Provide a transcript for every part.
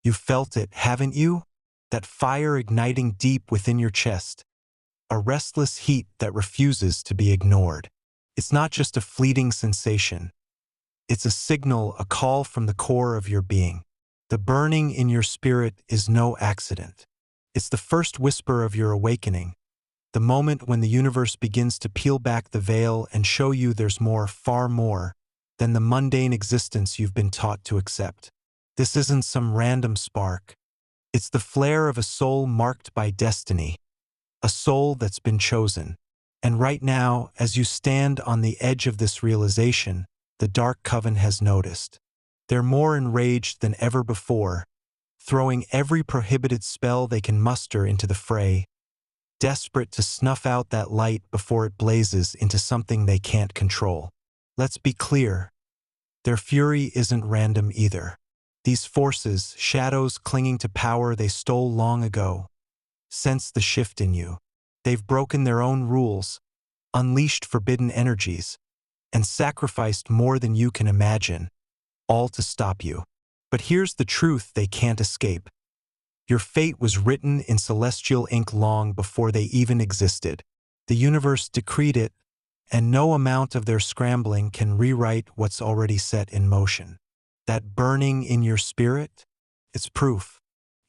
You felt it, haven't you? That fire igniting deep within your chest. A restless heat that refuses to be ignored. It's not just a fleeting sensation. It's a signal, a call from the core of your being. The burning in your spirit is no accident. It's the first whisper of your awakening, the moment when the universe begins to peel back the veil and show you there's more, far more, than the mundane existence you've been taught to accept. This isn't some random spark. It's the flare of a soul marked by destiny, a soul that's been chosen. And right now, as you stand on the edge of this realization, the Dark Coven has noticed. They're more enraged than ever before, throwing every prohibited spell they can muster into the fray, desperate to snuff out that light before it blazes into something they can't control. Let's be clear, their fury isn't random either. These forces, shadows clinging to power they stole long ago, sense the shift in you. They've broken their own rules, unleashed forbidden energies, and sacrificed more than you can imagine, all to stop you. But here's the truth they can't escape. Your fate was written in celestial ink long before they even existed. The universe decreed it, and no amount of their scrambling can rewrite what's already set in motion. That burning in your spirit? It's proof.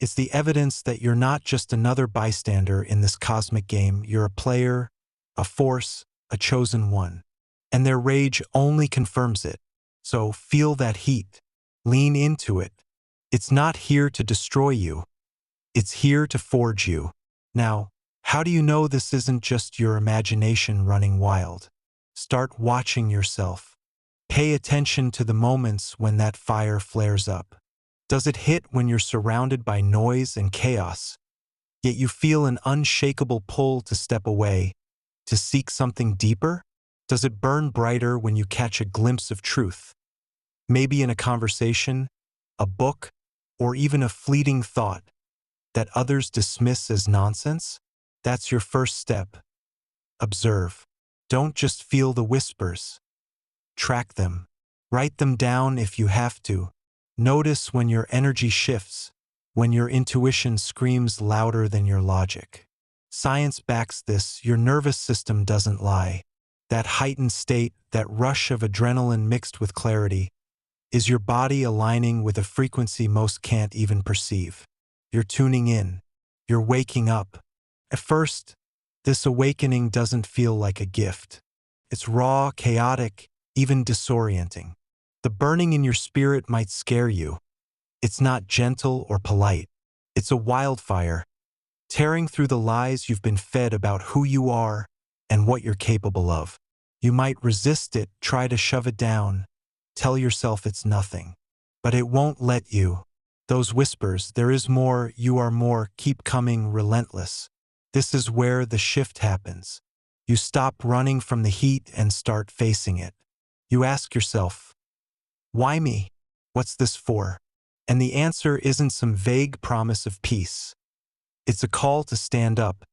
It's the evidence that you're not just another bystander in this cosmic game. You're a player, a force, a chosen one. And their rage only confirms it. So feel that heat. Lean into it. It's not here to destroy you. It's here to forge you. Now, how do you know this isn't just your imagination running wild? Start watching yourself. Pay attention to the moments when that fire flares up. Does it hit when you're surrounded by noise and chaos, yet you feel an unshakable pull to step away, to seek something deeper? Does it burn brighter when you catch a glimpse of truth? Maybe in a conversation, a book, or even a fleeting thought that others dismiss as nonsense? That's your first step. Observe. Don't just feel the whispers. Track them. Write them down if you have to. Notice when your energy shifts, when your intuition screams louder than your logic. Science backs this. Your nervous system doesn't lie. That heightened state, that rush of adrenaline mixed with clarity, is your body aligning with a frequency most can't even perceive. You're tuning in. You're waking up. At first, this awakening doesn't feel like a gift. It's raw, chaotic, even disorienting. The burning in your spirit might scare you. It's not gentle or polite. It's a wildfire, tearing through the lies you've been fed about who you are and what you're capable of. You might resist it, try to shove it down, tell yourself it's nothing. But it won't let you. Those whispers, there is more, you are more, keep coming, relentless. This is where the shift happens. You stop running from the heat and start facing it. You ask yourself, why me? What's this for? And the answer isn't some vague promise of peace. It's a call to stand up,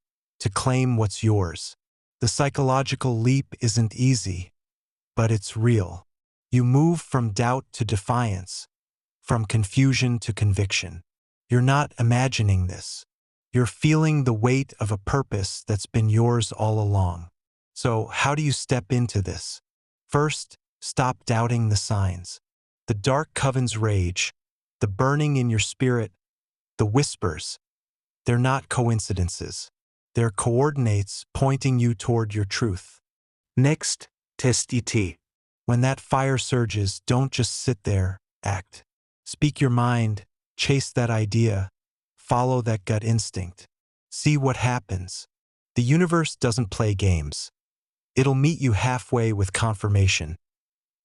to claim what's yours. The psychological leap isn't easy, but it's real. You move from doubt to defiance, from confusion to conviction. You're not imagining this. You're feeling the weight of a purpose that's been yours all along. So how do you step into this? First, stop doubting the signs. The Dark Coven's rage, the burning in your spirit, the whispers, they're not coincidences. They're coordinates pointing you toward your truth. Next, test it. When that fire surges, don't just sit there, act. Speak your mind, chase that idea, follow that gut instinct. See what happens. The universe doesn't play games. It'll meet you halfway with confirmation.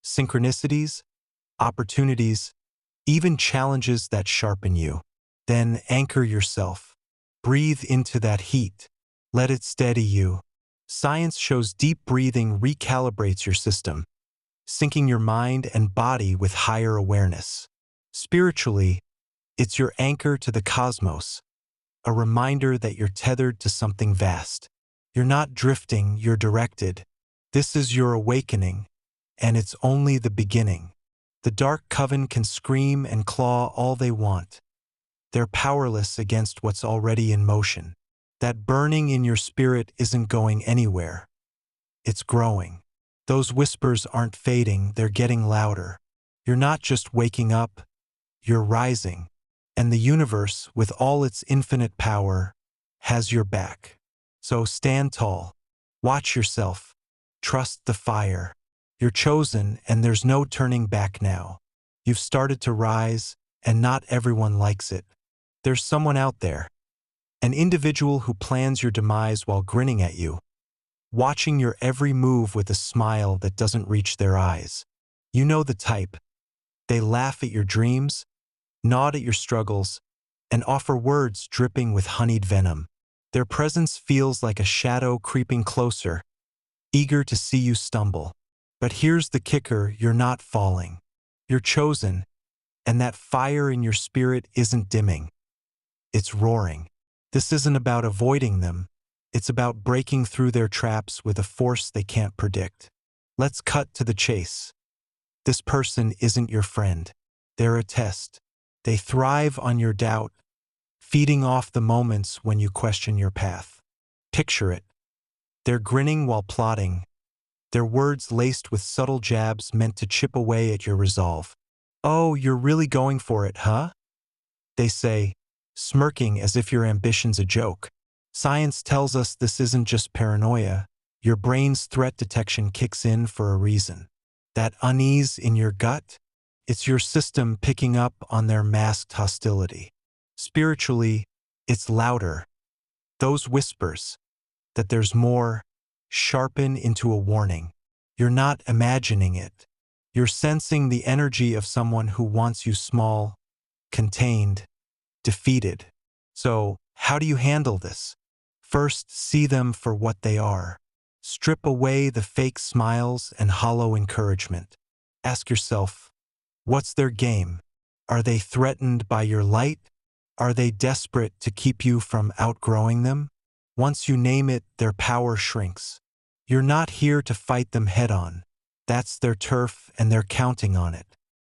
Synchronicities, opportunities, even challenges that sharpen you. Then anchor yourself. Breathe into that heat. Let it steady you. Science shows deep breathing recalibrates your system, syncing your mind and body with higher awareness. Spiritually, it's your anchor to the cosmos, a reminder that you're tethered to something vast. You're not drifting, you're directed. This is your awakening, and it's only the beginning. The Dark Coven can scream and claw all they want, They're powerless against what's already in motion. That burning in your spirit isn't going anywhere. It's growing. Those whispers aren't fading, they're getting louder. You're not just waking up, you're rising. And the universe, with all its infinite power, has your back. So stand tall. Watch yourself. Trust the fire. You're chosen, and there's no turning back now. You've started to rise, and not everyone likes it. There's someone out there, an individual who plans your demise while grinning at you, watching your every move with a smile that doesn't reach their eyes. You know the type. They laugh at your dreams, nod at your struggles, and offer words dripping with honeyed venom. Their presence feels like a shadow creeping closer, eager to see you stumble. But here's the kicker, you're not falling. You're chosen, and that fire in your spirit isn't dimming. It's roaring. This isn't about avoiding them. It's about breaking through their traps with a force they can't predict. Let's cut to the chase. This person isn't your friend. They're a test. They thrive on your doubt, feeding off the moments when you question your path. Picture it. They're grinning while plotting, their words laced with subtle jabs meant to chip away at your resolve. "Oh, you're really going for it, huh?" they say, smirking as if your ambition's a joke. Science tells us this isn't just paranoia. Your brain's threat detection kicks in for a reason. That unease in your gut? It's your system picking up on their masked hostility. Spiritually, it's louder. Those whispers, that there's more, sharpen into a warning. You're not imagining it. You're sensing the energy of someone who wants you small, contained, defeated. So, how do you handle this? First, see them for what they are. Strip away the fake smiles and hollow encouragement. Ask yourself, what's their game? Are they threatened by your light? Are they desperate to keep you from outgrowing them? Once you name it, their power shrinks. You're not here to fight them head-on. That's their turf and they're counting on it.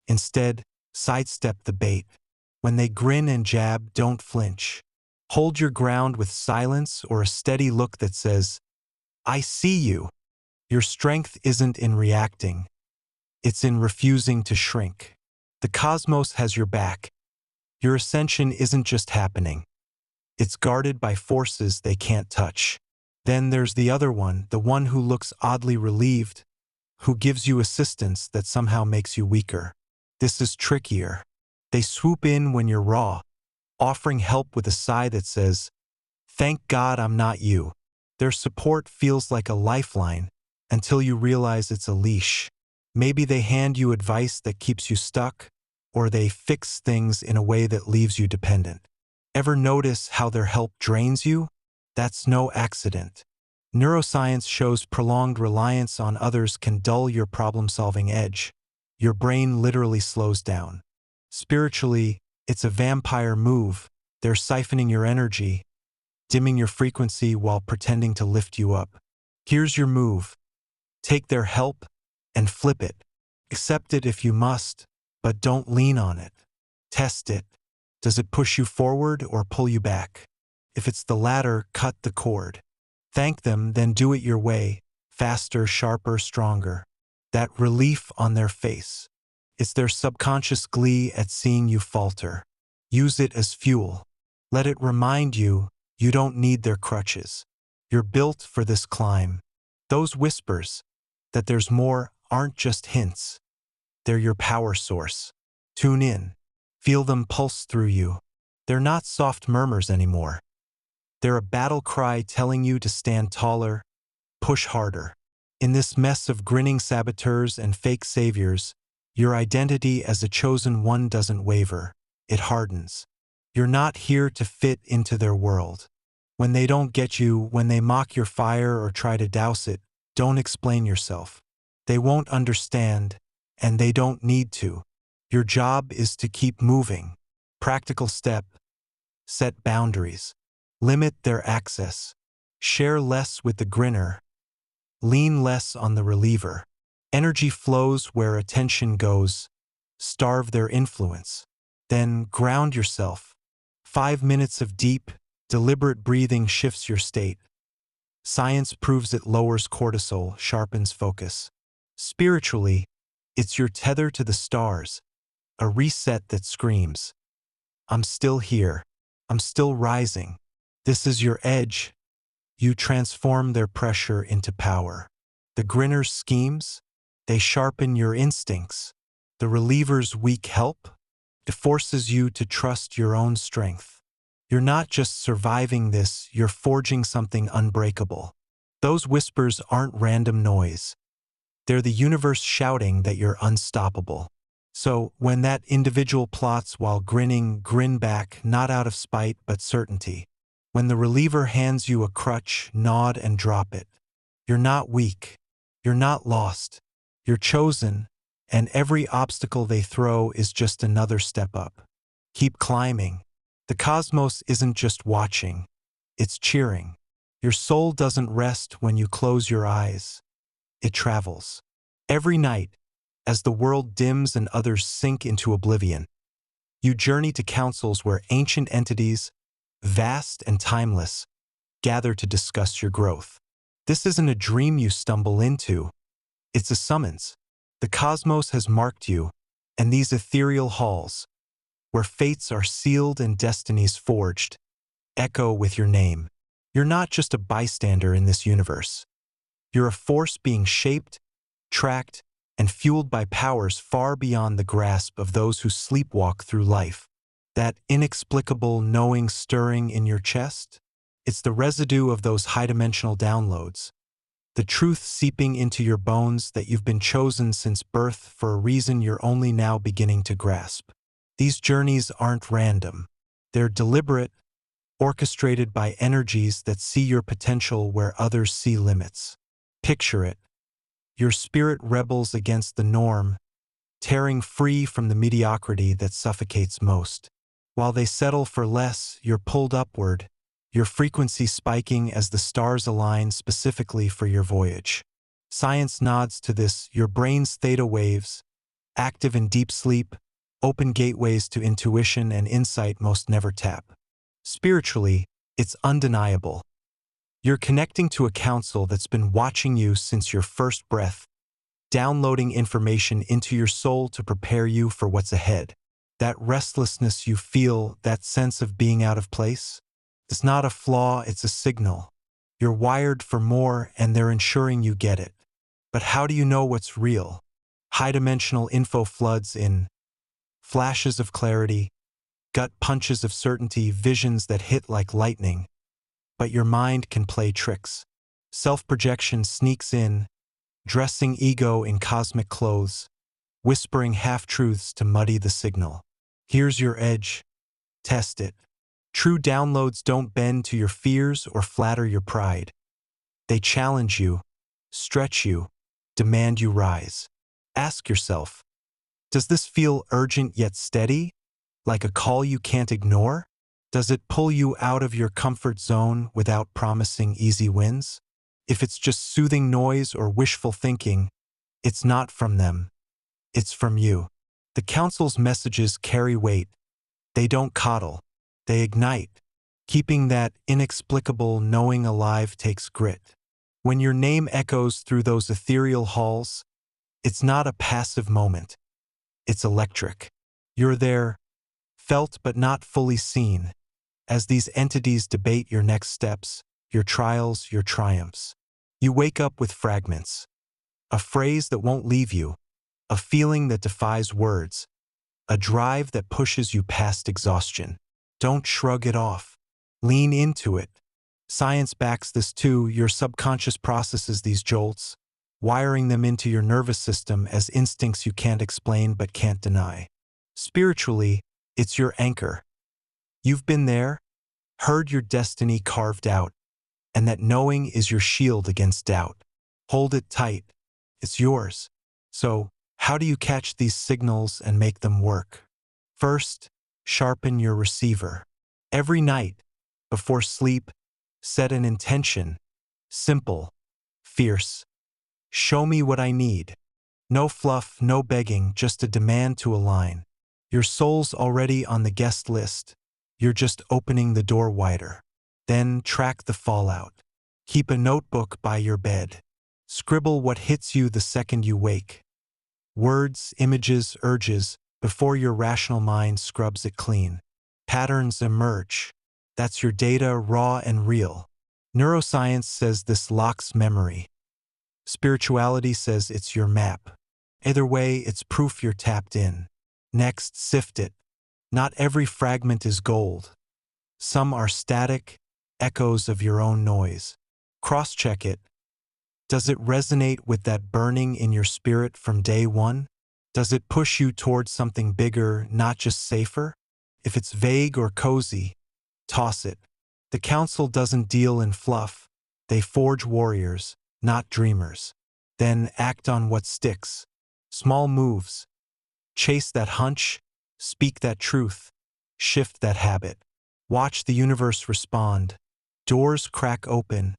Instead, sidestep the bait. When they grin and jab, don't flinch. Hold your ground with silence or a steady look that says, "I see you." Your strength isn't in reacting. It's in refusing to shrink. The cosmos has your back. Your ascension isn't just happening. It's guarded by forces they can't touch. Then there's the other one, the one who looks oddly relieved, who gives you assistance that somehow makes you weaker. This is trickier. They swoop in when you're raw, offering help with a sigh that says, "Thank God I'm not you." Their support feels like a lifeline until you realize it's a leash. Maybe they hand you advice that keeps you stuck, or they fix things in a way that leaves you dependent. Ever notice how their help drains you? That's no accident. Neuroscience shows prolonged reliance on others can dull your problem-solving edge. Your brain literally slows down. Spiritually, it's a vampire move. They're siphoning your energy, dimming your frequency while pretending to lift you up. Here's your move. Take their help and flip it. Accept it if you must, but don't lean on it. Test it. Does it push you forward or pull you back? If it's the latter, cut the cord. Thank them, then do it your way, faster, sharper, stronger. That relief on their face. It's their subconscious glee at seeing you falter. Use it as fuel. Let it remind you you don't need their crutches. You're built for this climb. Those whispers, that there's more, aren't just hints. They're your power source. Tune in. Feel them pulse through you. They're not soft murmurs anymore. They're a battle cry telling you to stand taller, push harder. In this mess of grinning saboteurs and fake saviors, your identity as a chosen one doesn't waver. It hardens. You're not here to fit into their world. When they don't get you, when they mock your fire or try to douse it, don't explain yourself. They won't understand, and they don't need to. Your job is to keep moving. Practical step. Set boundaries. Limit their access. Share less with the grinner. Lean less on the reliever. Energy flows where attention goes. Starve their influence. Then ground yourself. 5 minutes of deep, deliberate breathing shifts your state. Science proves it lowers cortisol, sharpens focus. Spiritually, it's your tether to the stars, a reset that screams, I'm still here. I'm still rising. This is your edge. You transform their pressure into power. The grinner's schemes, they sharpen your instincts. The reliever's weak help, it forces you to trust your own strength. You're not just surviving this, you're forging something unbreakable. Those whispers aren't random noise. They're the universe shouting that you're unstoppable. So, when that individual plots while grinning, grin back, not out of spite but certainty. When the reliever hands you a crutch, nod and drop it. You're not weak. You're not lost. You're chosen, and every obstacle they throw is just another step up. Keep climbing. The cosmos isn't just watching, it's cheering. Your soul doesn't rest when you close your eyes. It travels. Every night, as the world dims and others sink into oblivion, you journey to councils where ancient entities, vast and timeless, gather to discuss your growth. This isn't a dream you stumble into. It's a summons. The cosmos has marked you, and these ethereal halls, where fates are sealed and destinies forged, echo with your name. You're not just a bystander in this universe. You're a force being shaped, tracked, and fueled by powers far beyond the grasp of those who sleepwalk through life. That inexplicable knowing stirring in your chest? It's the residue of those high-dimensional downloads. The truth seeping into your bones that you've been chosen since birth for a reason you're only now beginning to grasp. These journeys aren't random. They're deliberate, orchestrated by energies that see your potential where others see limits. Picture it. Your spirit rebels against the norm, tearing free from the mediocrity that suffocates most. While they settle for less, you're pulled upward, your frequency spiking as the stars align specifically for your voyage. Science nods to this, your brain's theta waves, active in deep sleep, open gateways to intuition and insight most never tap. Spiritually, it's undeniable. You're connecting to a council that's been watching you since your first breath, downloading information into your soul to prepare you for what's ahead. That restlessness you feel, that sense of being out of place, it's not a flaw, it's a signal. You're wired for more and they're ensuring you get it. But how do you know what's real? High-dimensional info floods in. Flashes of clarity, gut punches of certainty, visions that hit like lightning. But your mind can play tricks. Self-projection sneaks in, dressing ego in cosmic clothes, whispering half-truths to muddy the signal. Here's your edge. Test it. True downloads don't bend to your fears or flatter your pride. They challenge you, stretch you, demand you rise. Ask yourself, does this feel urgent yet steady, like a call you can't ignore? Does it pull you out of your comfort zone without promising easy wins? If it's just soothing noise or wishful thinking, it's not from them. It's from you. The council's messages carry weight. They don't coddle. They ignite. Keeping that inexplicable knowing alive takes grit. When your name echoes through those ethereal halls, it's not a passive moment. It's electric. You're there, felt but not fully seen, as these entities debate your next steps, your trials, your triumphs. You wake up with fragments. A phrase that won't leave you, a feeling that defies words, a drive that pushes you past exhaustion. Don't shrug it off. Lean into it. Science backs this too. Your subconscious processes these jolts, wiring them into your nervous system as instincts you can't explain but can't deny. Spiritually, it's your anchor. You've been there, heard your destiny carved out, and that knowing is your shield against doubt. Hold it tight. It's yours. So, how do you catch these signals and make them work? First, sharpen your receiver. Every night, before sleep, set an intention. Simple, fierce. Show me what I need. No fluff, no begging, just a demand to align. Your soul's already on the guest list, You're just opening the door wider. Then track the fallout. Keep a notebook by your bed. Scribble what hits you the second you wake. Words, images, urges, before your rational mind scrubs it clean. Patterns emerge. That's your data, raw and real. Neuroscience says this locks memory. Spirituality says it's your map. Either way, it's proof you're tapped in. Next, sift it. Not every fragment is gold. Some are static, echoes of your own noise. Cross-check it. Does it resonate with that burning in your spirit from day one? Does it push you towards something bigger, not just safer? If it's vague or cozy, toss it. The council doesn't deal in fluff. They forge warriors, not dreamers. Then act on what sticks. Small moves. Chase that hunch, speak that truth, shift that habit. Watch the universe respond. Doors crack open,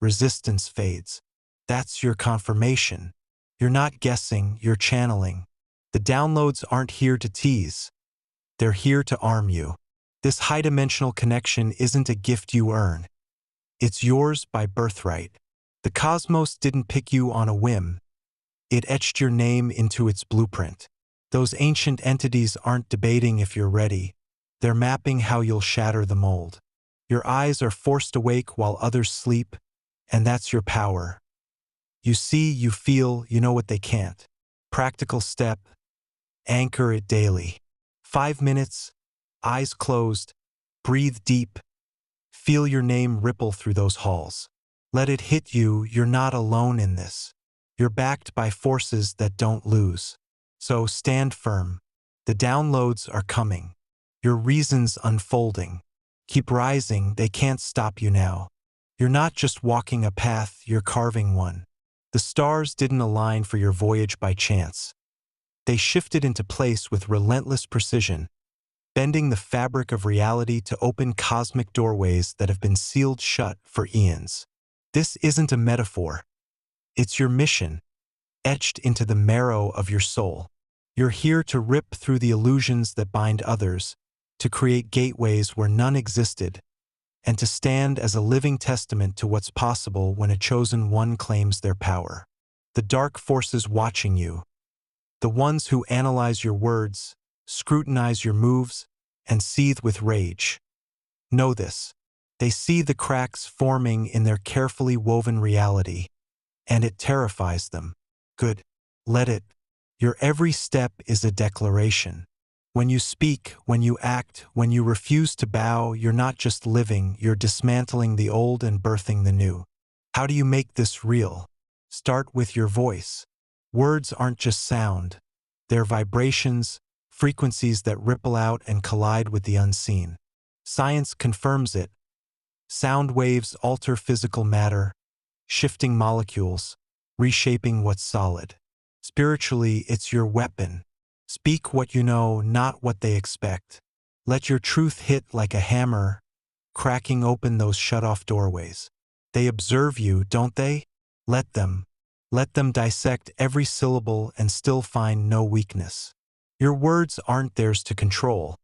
resistance fades. That's your confirmation. You're not guessing, you're channeling. The downloads aren't here to tease. They're here to arm you. This high-dimensional connection isn't a gift you earn. It's yours by birthright. The cosmos didn't pick you on a whim. It etched your name into its blueprint. Those ancient entities aren't debating if you're ready. They're mapping how you'll shatter the mold. Your eyes are forced awake while others sleep, and that's your power. You see, you feel, you know what they can't. Practical step. Anchor it daily. 5 minutes, eyes closed, breathe deep. Feel your name ripple through those halls. Let it hit you, you're not alone in this. You're backed by forces that don't lose. So stand firm. The downloads are coming. Your reasons unfolding. Keep rising, they can't stop you now. You're not just walking a path, you're carving one. The stars didn't align for your voyage by chance. They shifted into place with relentless precision, bending the fabric of reality to open cosmic doorways that have been sealed shut for eons. This isn't a metaphor. It's your mission, etched into the marrow of your soul. You're here to rip through the illusions that bind others, to create gateways where none existed, and to stand as a living testament to what's possible when a chosen one claims their power. The dark forces watching you, the ones who analyze your words, scrutinize your moves, and seethe with rage. Know this. They see the cracks forming in their carefully woven reality, and it terrifies them. Good. Let it. Your every step is a declaration. When you speak, when you act, when you refuse to bow, you're not just living, you're dismantling the old and birthing the new. How do you make this real? Start with your voice. Words aren't just sound. They're vibrations, frequencies that ripple out and collide with the unseen. Science confirms it. Sound waves alter physical matter, shifting molecules, reshaping what's solid. Spiritually, it's your weapon. Speak what you know, not what they expect. Let your truth hit like a hammer, cracking open those shut-off doorways. They observe you, don't they? Let them. Let them dissect every syllable and still find no weakness. Your words aren't theirs to control.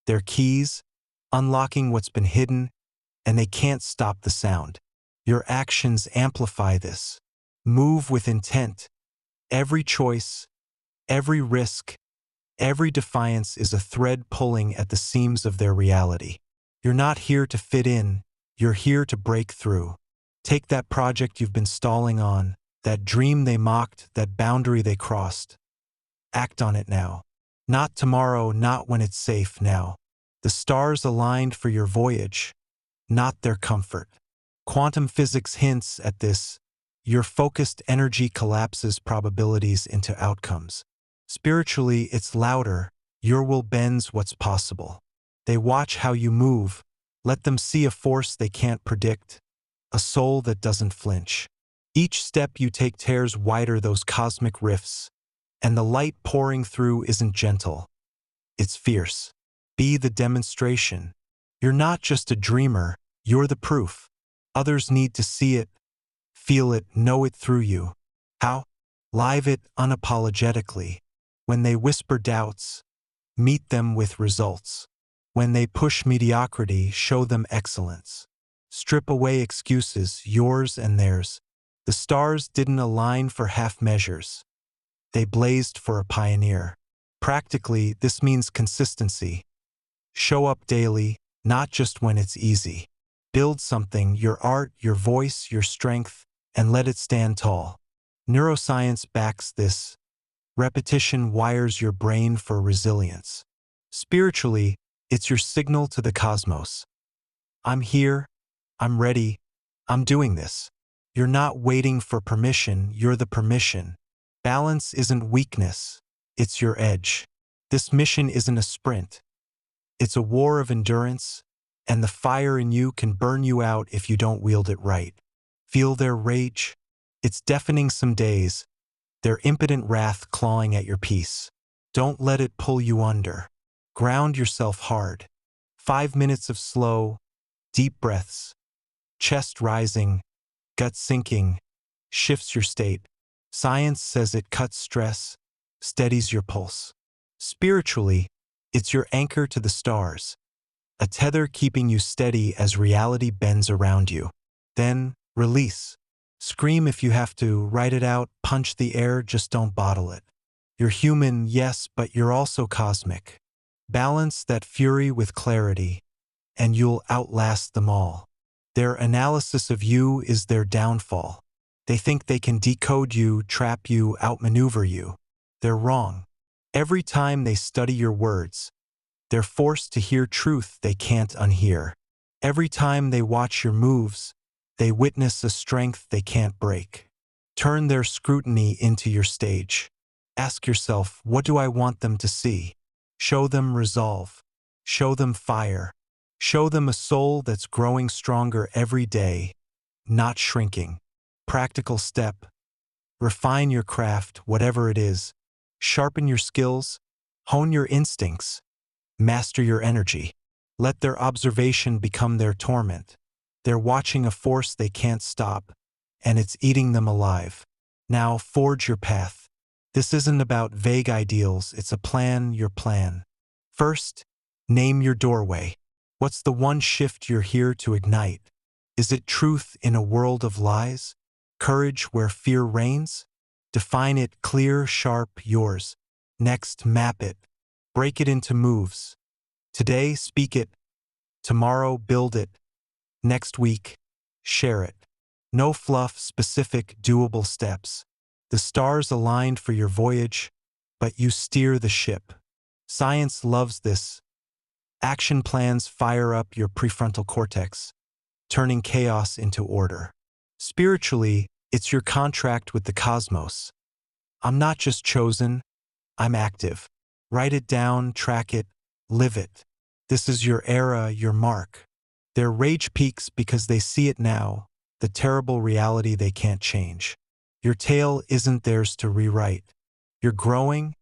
They're keys, unlocking what's been hidden, and they can't stop the sound. Your actions amplify this. Move with intent. Every choice, every risk, every defiance is a thread pulling at the seams of their reality. You're not here to fit in, you're here to break through. Take that project you've been stalling on, that dream they mocked, that boundary they crossed. Act on it now. Not tomorrow, not when it's safe now. The stars aligned for your voyage, not their comfort. Quantum physics hints at this. Your focused energy collapses probabilities into outcomes. Spiritually, it's louder. Your will bends what's possible. They watch how you move. Let them see a force they can't predict, a soul that doesn't flinch. Each step you take tears wider those cosmic rifts, and the light pouring through isn't gentle. It's fierce. Be the demonstration. You're not just a dreamer, you're the proof. Others need to see it, feel it, know it through you. How? Live it unapologetically. When they whisper doubts, meet them with results. When they push mediocrity, show them excellence. Strip away excuses, yours and theirs. The stars didn't align for half measures. They blazed for a pioneer. Practically, this means consistency. Show up daily, not just when it's easy. Build something, your art, your voice, your strength, and let it stand tall. Neuroscience backs this. Repetition wires your brain for resilience. Spiritually, it's your signal to the cosmos. I'm here, I'm ready, I'm doing this. You're not waiting for permission, you're the permission. Balance isn't weakness, it's your edge. This mission isn't a sprint. It's a war of endurance, and the fire in you can burn you out if you don't wield it right. Feel their rage? It's deafening some days, their impotent wrath clawing at your peace. Don't let it pull you under. Ground yourself hard. 5 minutes of slow, deep breaths. Chest rising, gut sinking, shifts your state. Science says it cuts stress, steadies your pulse. Spiritually, it's your anchor to the stars, a tether keeping you steady as reality bends around you. Then, release. Scream if you have to, write it out, punch the air, just don't bottle it. You're human, yes, but you're also cosmic. Balance that fury with clarity, and you'll outlast them all. Their analysis of you is their downfall. They think they can decode you, trap you, outmaneuver you. They're wrong. Every time they study your words, they're forced to hear truth they can't unhear. Every time they watch your moves, they witness a strength they can't break. Turn their scrutiny into your stage. Ask yourself, what do I want them to see? Show them resolve. Show them fire. Show them a soul that's growing stronger every day, not shrinking. Practical step. Refine your craft, whatever it is. Sharpen your skills. Hone your instincts. Master your energy. Let their observation become their torment. They're watching a force they can't stop, and it's eating them alive. Now forge your path. This isn't about vague ideals, it's a plan, your plan. First, name your doorway. What's the one shift you're here to ignite? Is it truth in a world of lies? Courage where fear reigns? Define it clear, sharp, yours. Next, map it. Break it into moves. Today, speak it. Tomorrow, build it. Next week, share it. No fluff, specific, doable steps. The stars aligned for your voyage, but you steer the ship. Science loves this. Action plans fire up your prefrontal cortex, turning chaos into order. Spiritually, it's your contract with the cosmos. I'm not just chosen, I'm active. Write it down, track it, live it. This is your era, your mark. Their rage peaks because they see it now, the terrible reality they can't change. Your tale isn't theirs to rewrite. You're growing,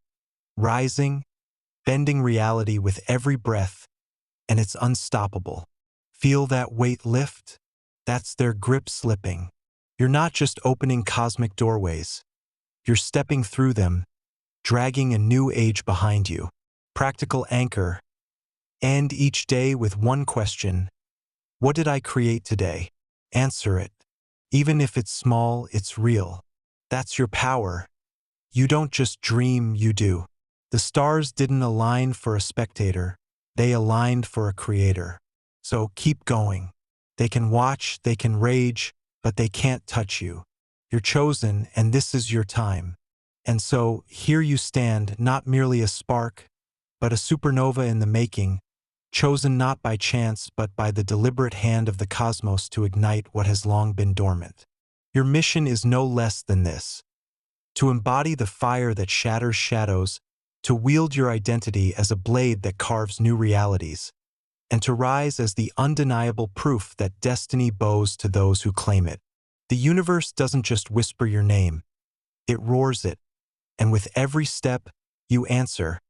rising, bending reality with every breath, and it's unstoppable. Feel that weight lift? That's their grip slipping. You're not just opening cosmic doorways. You're stepping through them, dragging a new age behind you. Practical anchor. End each day with one question. What did I create today? Answer it. Even if it's small, it's real. That's your power. You don't just dream, you do. The stars didn't align for a spectator. They aligned for a creator. So keep going. They can watch, they can rage, but they can't touch you. You're chosen, and this is your time. And so, here you stand, not merely a spark, but a supernova in the making, chosen not by chance but by the deliberate hand of the cosmos to ignite what has long been dormant. Your mission is no less than this: to embody the fire that shatters shadows, to wield your identity as a blade that carves new realities, and to rise as the undeniable proof that destiny bows to those who claim it. The universe doesn't just whisper your name, it roars it, and with every step, you answer,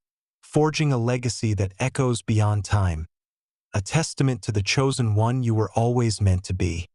forging a legacy that echoes beyond time, a testament to the chosen one you were always meant to be.